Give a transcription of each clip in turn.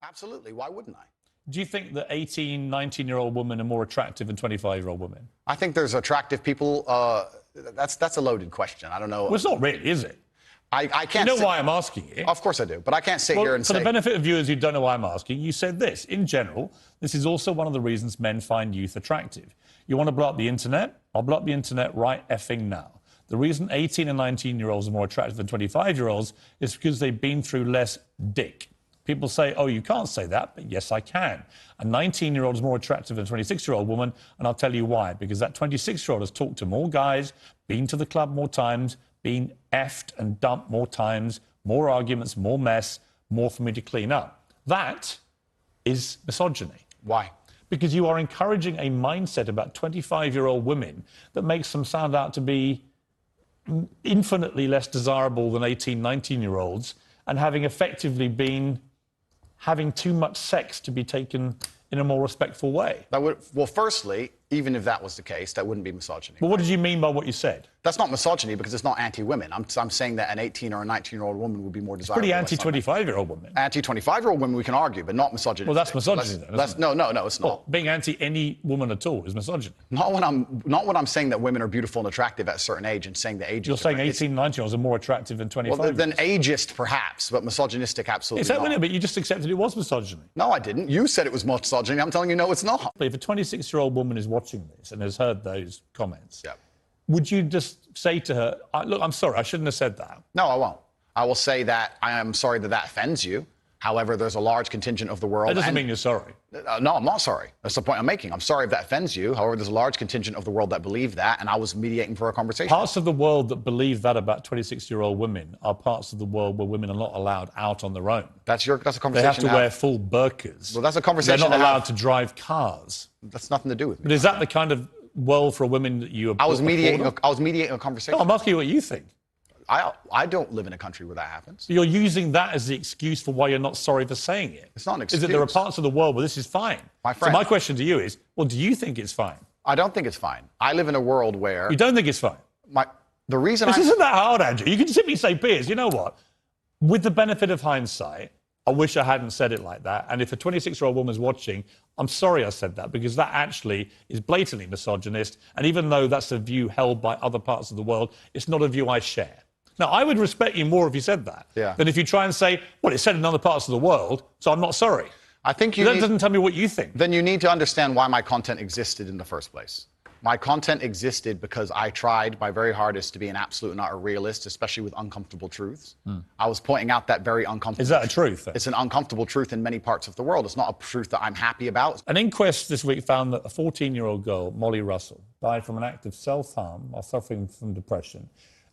Absolutely. Why wouldn't I? Do you think that 18, 19-year-old women are more attractive than 25-year-old women? I think there's attractive people. That's a loaded question. I don't know. Well, it's not really, is it? I can't. You know why I'm asking it? Of course I do, but I can't sit here and for say. the benefit of viewers who don't know why I'm asking, you said this. In general, this is also one of the reasons men find youth attractive. You want to blow up the internet? I'll blow up the internet right effing now. The reason 18 and 19-year-olds are more attractive than 25-year-olds is because they've been through less dick. People say, oh, you can't say that, but yes, I can. A 19-year-old is more attractive than a 26-year-old woman, and I'll tell you why. Because that 26-year-old has talked to more guys, been to the club more times, been effed and dumped more times, more arguments, more mess, more for me to clean up. That is misogyny. Why? Because you are encouraging a mindset about 25-year-old women that makes them sound out to be infinitely less desirable than 18, 19-year-olds, and having effectively been having too much sex to be taken in a more respectful way. Well, firstly, even if that was the case, that wouldn't be misogyny. Well, what did you mean by what you said? That's not misogyny because it's not anti-women. I'm saying that an 18 or a 19-year-old woman would be more desirable. Pretty anti-25-year-old woman. Anti-25-year-old women we can argue, but not misogyny. Well, that's misogyny then, isn't it? No, it's not. Well, being anti any woman at all is misogyny. Not when I'm saying that women are beautiful and attractive at a certain age and saying the age. You're saying 18, 19-year-olds are more attractive than 25. Well, then ageist perhaps, but misogynistic absolutely Is that not. But you just accepted it was misogyny. No, I didn't. You said it was misogyny. I'm telling you, no, it's not. If a 26-year-old woman is watching this and has heard those comments, yeah, would you just say to her, look, I'm sorry, I shouldn't have said that? No, I won't. I will say that I am sorry that offends you. However, there's a large contingent of the world. That doesn't mean you're sorry. No, I'm not sorry. That's the point I'm making. I'm sorry if that offends you. However, there's a large contingent of the world that believe that, and I was mediating for a conversation. Parts of the world that believe that about 26-year-old women are parts of the world where women are not allowed out on their own. That's a conversation. They have to wear full burqas. Well, that's a conversation. They're not allowed to drive cars. That's nothing to do with me. But is that the kind of world for women that you? I was mediating a conversation. No, I'm asking you what you think. I don't live in a country where that happens. You're using that as the excuse for why you're not sorry for saying it. It's not an excuse. Is that there are parts of the world where this is fine? My friend. So my question to you is, well, do you think it's fine? I don't think it's fine. I live in a world where... You don't think it's fine? The reason This isn't that hard, Andrew. You can simply say, Piers, you know what? With the benefit of hindsight, I wish I hadn't said it like that. And if a 26-year-old woman's watching, I'm sorry I said that, because that actually is blatantly misogynist. And even though that's a view held by other parts of the world, it's not a view I share. Now, I would respect you more if you said that than if you try and say, well, it's said in other parts of the world, so I'm not sorry. I think that doesn't tell me what you think. Then you need to understand why my content existed in the first place. My content existed because I tried my very hardest to be an absolute and utter realist, especially with uncomfortable truths. I was pointing out that very uncomfortable... Is that a truth? Then? It's an uncomfortable truth in many parts of the world. It's not a truth that I'm happy about. An inquest this week found that a 14-year-old girl, Molly Russell, died from an act of self-harm while suffering from depression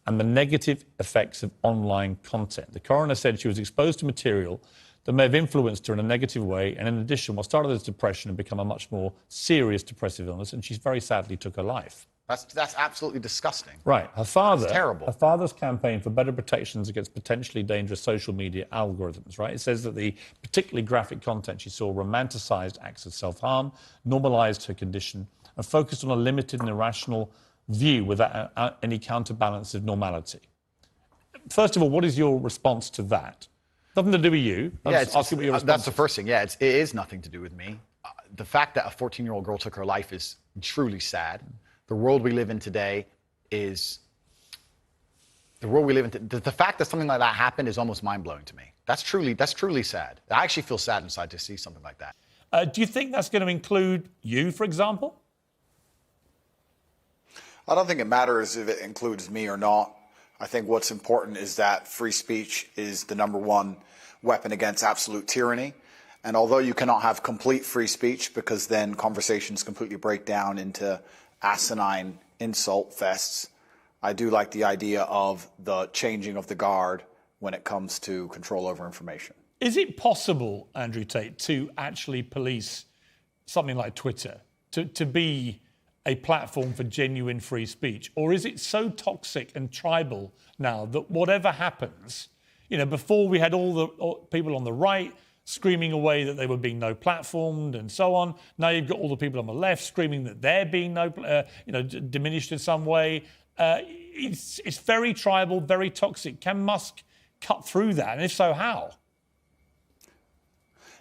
and the negative effects of online content. The coroner said she was exposed to material that may have influenced her in a negative way, and in addition, what started as depression had become a much more serious depressive illness, and she very sadly took her life. That's absolutely disgusting. Right. Her father... That's terrible. Her father's campaign for better protections against potentially dangerous social media algorithms, right? It says that the particularly graphic content she saw romanticized acts of self-harm, normalized her condition, and focused on a limited and irrational view without any counterbalance of normality. First of all, what is your response to that? Nothing to do with you. That's the first thing. Yeah, it is nothing to do with me. The fact that a 14-year-old girl took her life is truly sad. The world we live in today is... The fact that something like that happened is almost mind-blowing to me. That's truly sad. I actually feel sad inside to see something like that. Do you think that's going to include you, for example? I don't think it matters if it includes me or not. I think what's important is that free speech is the #1 weapon against absolute tyranny. And although you cannot have complete free speech, because then conversations completely break down into asinine insult fests, I do like the idea of the changing of the guard when it comes to control over information. Is it possible, Andrew Tate, to actually police something like Twitter, to be a platform for genuine free speech? Or is it so toxic and tribal now that whatever happens, before we had all the people on the right screaming away that they were being no platformed and so on. Now you've got all the people on the left screaming that they're being diminished in some way. It's very tribal, very toxic. Can Musk cut through that? And if so, how?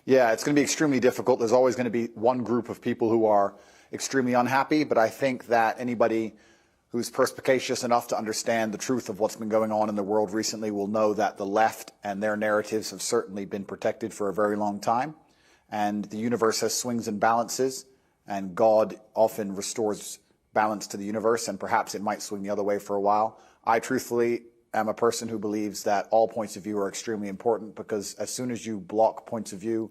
Yeah, it's going to be extremely difficult. There's always going to be one group of people who are extremely unhappy, but I think that anybody who's perspicacious enough to understand the truth of what's been going on in the world recently will know that the left and their narratives have certainly been protected for a very long time. And the universe has swings and balances, and God often restores balance to the universe, and perhaps it might swing the other way for a while. I truthfully am a person who believes that all points of view are extremely important, because as soon as you block points of view,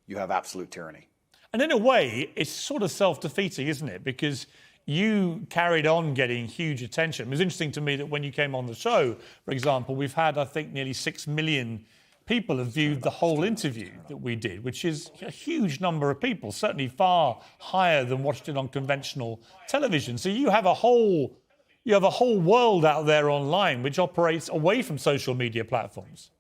you have absolute tyranny. And in a way, it's sort of self-defeating, isn't it? Because you carried on getting huge attention. It was interesting to me that when you came on the show, for example, we've had, I think, nearly 6 million people have viewed the whole interview that we did, which is a huge number of people, certainly far higher than watched it on conventional television. So you have a whole world out there online which operates away from social media platforms.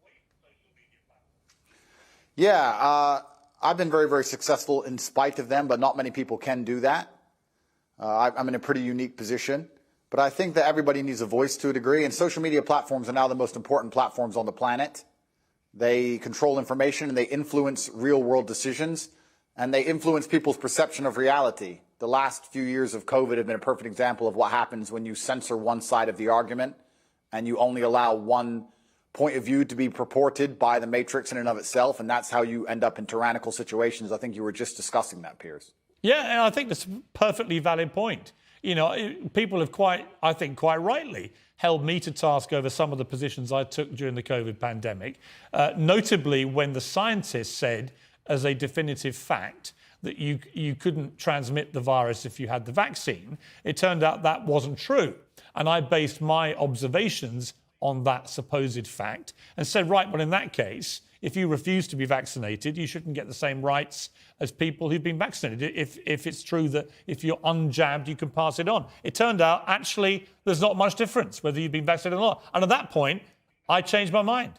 Yeah, I've been very, very successful in spite of them, but not many people can do that. I'm in a pretty unique position, but I think that everybody needs a voice to a degree, and social media platforms are now the most important platforms on the planet. They control information, and they influence real-world decisions, and they influence people's perception of reality. The last few years of COVID have been a perfect example of what happens when you censor one side of the argument and you only allow one point of view to be purported by the matrix in and of itself, and that's how you end up in tyrannical situations. I think you were just discussing that, Piers. Yeah, and I think that's a perfectly valid point. You know, people have quite rightly held me to task over some of the positions I took during the COVID pandemic, notably when the scientists said as a definitive fact that you couldn't transmit the virus if you had the vaccine. It turned out that wasn't true. And I based my observations on that supposed fact and said, right, well, in that case, if you refuse to be vaccinated, you shouldn't get the same rights as people who've been vaccinated. If it's true that if you're unjabbed, you can pass it on. It turned out, actually, there's not much difference whether you've been vaccinated or not. And at that point, I changed my mind.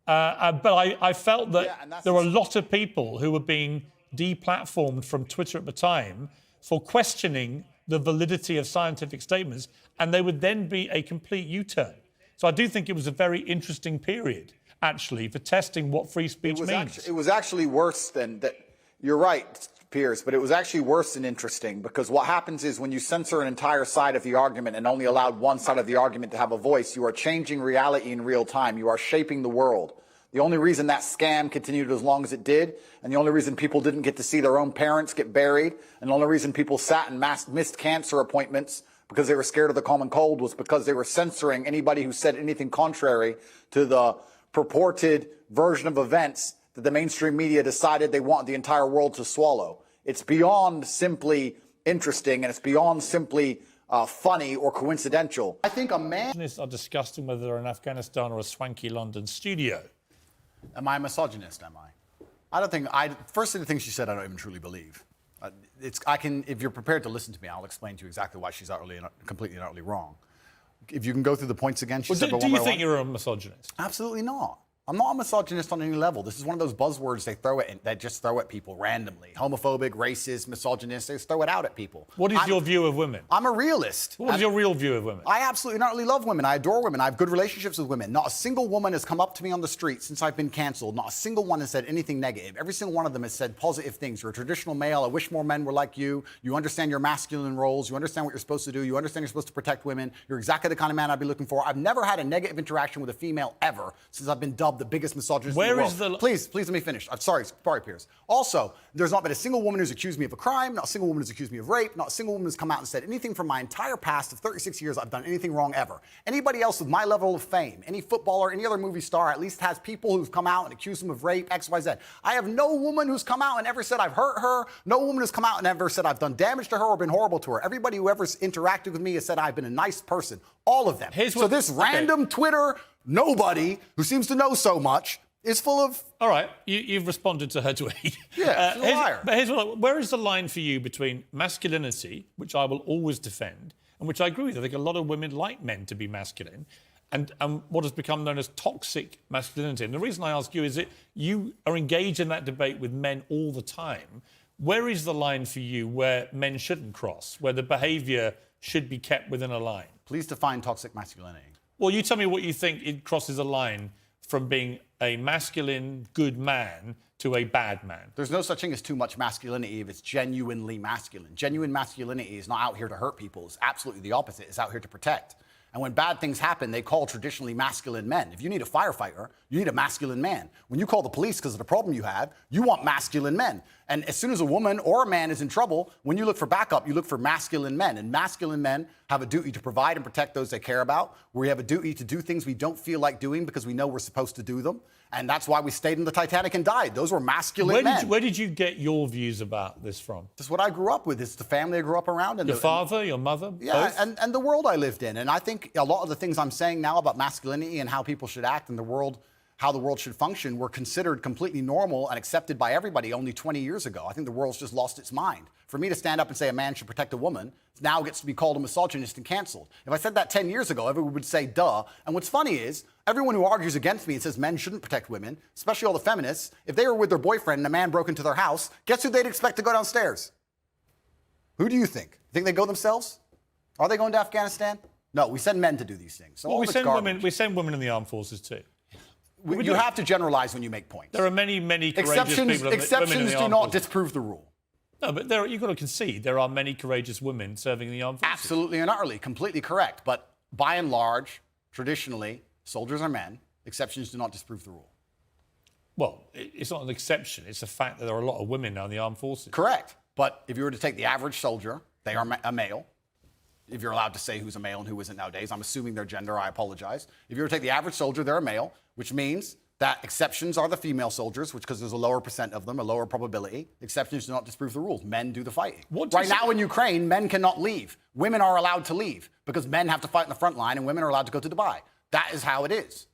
But I felt that there were a lot of people who were being deplatformed from Twitter at the time for questioning the validity of scientific statements, and they would then be a complete U-turn. So I do think it was a very interesting period, actually, for testing what free speech means. It was actually worse than that. You're right, Piers, but it was actually worse than interesting, because what happens is when you censor an entire side of the argument and only allow one side of the argument to have a voice, you are changing reality in real time. You are shaping the world. The only reason that scam continued as long as it did, and the only reason people didn't get to see their own parents get buried, and the only reason people sat and missed cancer appointments because they were scared of the common cold, was because they were censoring anybody who said anything contrary to the purported version of events that the mainstream media decided they want the entire world to swallow. It's beyond simply interesting, and it's beyond simply funny or coincidental. I think a man... are discussing whether they're in Afghanistan or a swanky London studio. Am I a misogynist, am I? I don't think... First of the things she said, I don't even truly believe. If you're prepared to listen to me, I'll explain to you exactly why she's completely and utterly wrong. If you can go through the points again, she said... Do you think you're a misogynist? Absolutely not. I'm not a misogynist on any level. This is one of those buzzwords they just throw at people randomly. Homophobic, racist, misogynist, they just throw it out at people. What is your view of women? I'm a realist. What is your real view of women? I absolutely not only love women. I adore women. I have good relationships with women. Not a single woman has come up to me on the street since I've been canceled. Not a single one has said anything negative. Every single one of them has said positive things. You're a traditional male. I wish more men were like you. You understand your masculine roles. You understand what you're supposed to do. You understand you're supposed to protect women. You're exactly the kind of man I'd be looking for. I've never had a negative interaction with a female ever since I've been dubbed the biggest misogynist. Where is the... Please let me finish. I'm sorry, Piers. Also, there's not been a single woman who's accused me of a crime, not a single woman who's accused me of rape, not a single woman who's come out and said anything from my entire past of 36 years I've done anything wrong ever. Anybody else with my level of fame, any footballer, any other movie star, at least has people who've come out and accused them of rape, X, Y, Z. I have no woman who's come out and ever said I've hurt her, no woman who's come out and ever said I've done damage to her or been horrible to her. Everybody who ever interacted with me has said I've been a nice person. All of them. Random Twitter nobody who seems to know so much is full of... All right, you've responded to her tweet. Yeah, she's a liar. But where is the line for you between masculinity, which I will always defend, and which I agree with? I think a lot of women like men to be masculine, and what has become known as toxic masculinity. And the reason I ask you is that you are engaged in that debate with men all the time. Where is the line for you where men shouldn't cross, where the behaviour should be kept within a line? Please define toxic masculinity. Well, you tell me what you think it crosses a line from being a masculine, good man to a bad man? There's no such thing as too much masculinity if it's genuinely masculine. Genuine masculinity is not out here to hurt people. It's absolutely the opposite. It's out here to protect. And when bad things happen, they call traditionally masculine men. If you need a firefighter, you need a masculine man. When you call the police because of the problem you have, you want masculine men. And as soon as a woman or a man is in trouble, when you look for backup, you look for masculine men. And masculine men have a duty to provide and protect those they care about. We have a duty to do things we don't feel like doing because we know we're supposed to do them. And that's why we stayed in the Titanic and died. Those were masculine men. Where did you get your views about this from? This is what I grew up with. It's the family I grew up around. And your father, your mother, yeah, both? and the world I lived in. And I think a lot of the things I'm saying now about masculinity and how people should act in the world, how the world should function, were considered completely normal and accepted by everybody only 20 years ago. I think the world's just lost its mind. For me to stand up and say a man should protect a woman now gets to be called a misogynist and canceled. If I said that 10 years ago, everyone would say, duh. And what's funny is, everyone who argues against me and says men shouldn't protect women, especially all the feminists, if they were with their boyfriend and a man broke into their house, guess who they'd expect to go downstairs? Who do you think? Think they go themselves? Are they going to Afghanistan? No, we send men to do these things. So well, we send women in the armed forces too. You have to generalize when you make points. There are many courageous people. Exceptions do not disprove the rule. No, but you've got to concede there are many courageous women serving in the armed forces. Absolutely and utterly, completely correct. But by and large, traditionally, soldiers are men. Exceptions do not disprove the rule. Well, it's not an exception. It's a fact that there are a lot of women now in the armed forces. Correct. But if you were to take the average soldier, they are a male. If you're allowed to say who's a male and who isn't nowadays, I'm assuming their gender, I apologize. If you were to take the average soldier, they're a male, which means that exceptions are the female soldiers, which because there's a lower percent of them, a lower probability. Exceptions do not disprove the rules. Men do the fighting. Right now in Ukraine, men cannot leave. Women are allowed to leave because men have to fight in the front line and women are allowed to go to Dubai. That is how it is.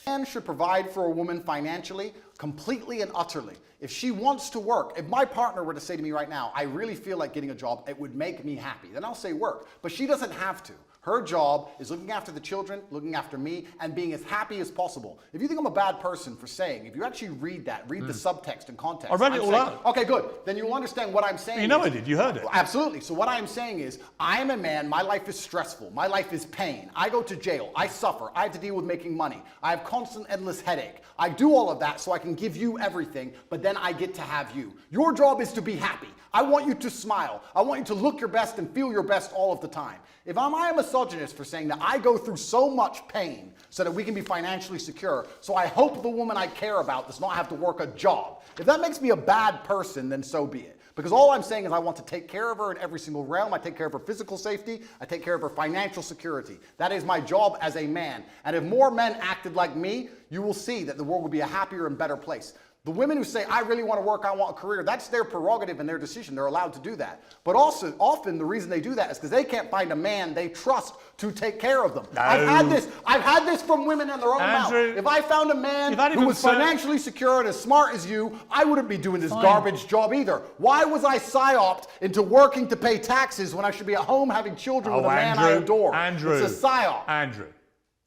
Man should provide for a woman financially, completely and utterly. If she wants to work, if my partner were to say to me right now, I really feel like getting a job, it would make me happy, then I'll say work. But she doesn't have to. Her job is looking after the children, looking after me, and being as happy as possible. If you think I'm a bad person for saying, if you actually read that, read the subtext and context. I read it all out. Okay, good. Then you'll understand what I'm saying. You know I did. You heard it. Absolutely. So what I'm saying is, I am a man. My life is stressful. My life is pain. I go to jail. I suffer. I have to deal with making money. I have constant, endless headache. I do all of that so I can give you everything, but then I get to have you. Your job is to be happy. I want you to smile. I want you to look your best and feel your best all of the time. If I am a misogynist for saying that I go through so much pain so that we can be financially secure, so I hope the woman I care about does not have to work a job. If that makes me a bad person, then so be it. Because all I'm saying is I want to take care of her in every single realm. I take care of her physical safety. I take care of her financial security. That is my job as a man. And if more men acted like me, you will see that the world will be a happier and better place. The women who say, I really want to work, I want a career, that's their prerogative and their decision. They're allowed to do that. But also, often the reason they do that is because they can't find a man they trust to take care of them. No. I've had this from women in their own mouth. If I found a man who was financially secure and as smart as you, I wouldn't be doing this garbage job either. Why was I psyoped into working to pay taxes when I should be at home having children with a man I adore? Andrew, it's a psyop. Andrew,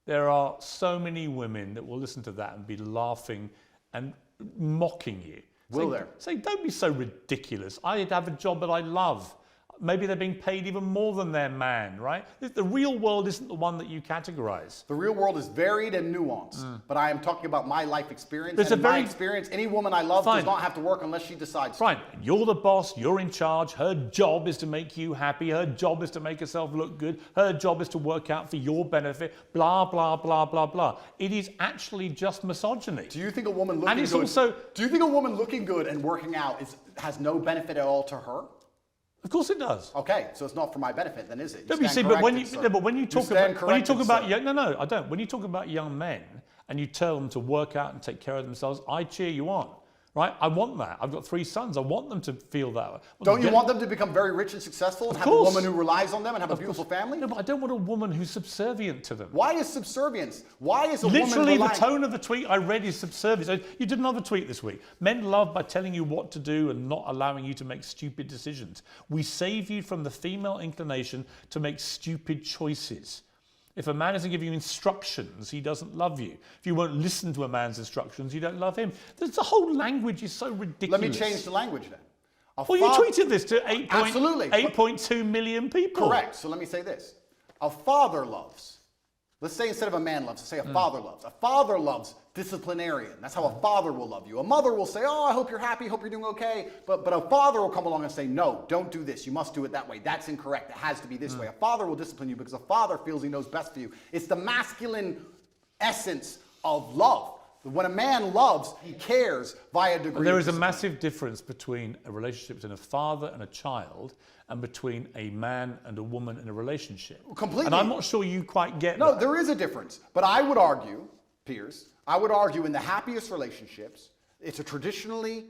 there are so many women that will listen to that and be laughing and mocking you. Will there? Say, don't be so ridiculous. I have a job that I love. Maybe they're being paid even more than their man, right? The real world isn't the one that you categorize. The real world is varied and nuanced, but I am talking about my life experience. And in my experience, any woman I love does not have to work unless she decides to. Fine. You're the boss. You're in charge. Her job is to make you happy. Her job is to make herself look good. Her job is to work out for your benefit. Blah, blah, blah, blah, blah. It is actually just misogyny. Do you think a woman looking good... Do you think a woman looking good and working out has no benefit at all to her? Of course it does. Okay, so it's not for my benefit, then, is it? But when you talk about young men and you tell them to work out and take care of themselves, I cheer you on. Right? I want that. I've got 3 sons. I want them to feel that. Don't you want them to become very rich and successful and have a woman who relies on them and have a beautiful family? No, but I don't want a woman who's subservient to them. Why is subservience? Why is a woman Literally, the tone of the tweet I read is subservience. You did another tweet this week. Men love by telling you what to do and not allowing you to make stupid decisions. We save you from the female inclination to make stupid choices. If a man doesn't give you instructions, he doesn't love you. If you won't listen to a man's instructions, you don't love him. The whole language is so ridiculous. Let me change the language then. Well, you tweeted this to 8.2 million people. Correct. So let me say this. A father loves. Let's say instead of a man loves, let's say a father loves. A father loves disciplinarian. That's how a father will love you. A mother will say, oh, I hope you're happy, hope you're doing okay. But a father will come along and say, no, don't do this. You must do it that way. That's incorrect. It has to be this way. A father will discipline you because a father feels he knows best for you. It's the masculine essence of love. When a man loves, he cares via degree. There is a massive difference between a relationship between a father and a child and between a man and a woman in a relationship. Completely. And I'm not sure you quite get No, that. there is a difference. But I would argue, Piers, I would argue in the happiest relationships, it's a traditionally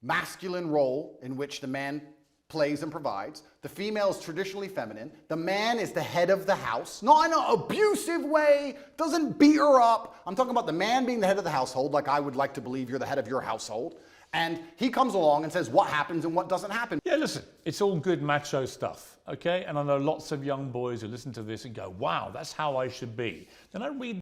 masculine role in which the man plays and provides. The female is traditionally feminine. The man is the head of the house, not in an abusive way, doesn't beat her up. I'm talking about the man being the head of the household, like I would like to believe you're the head of your household. And he comes along and says what happens and what doesn't happen. Yeah, listen, it's all good macho stuff, okay? And I know lots of young boys who listen to this and go, wow, that's how I should be. Then I read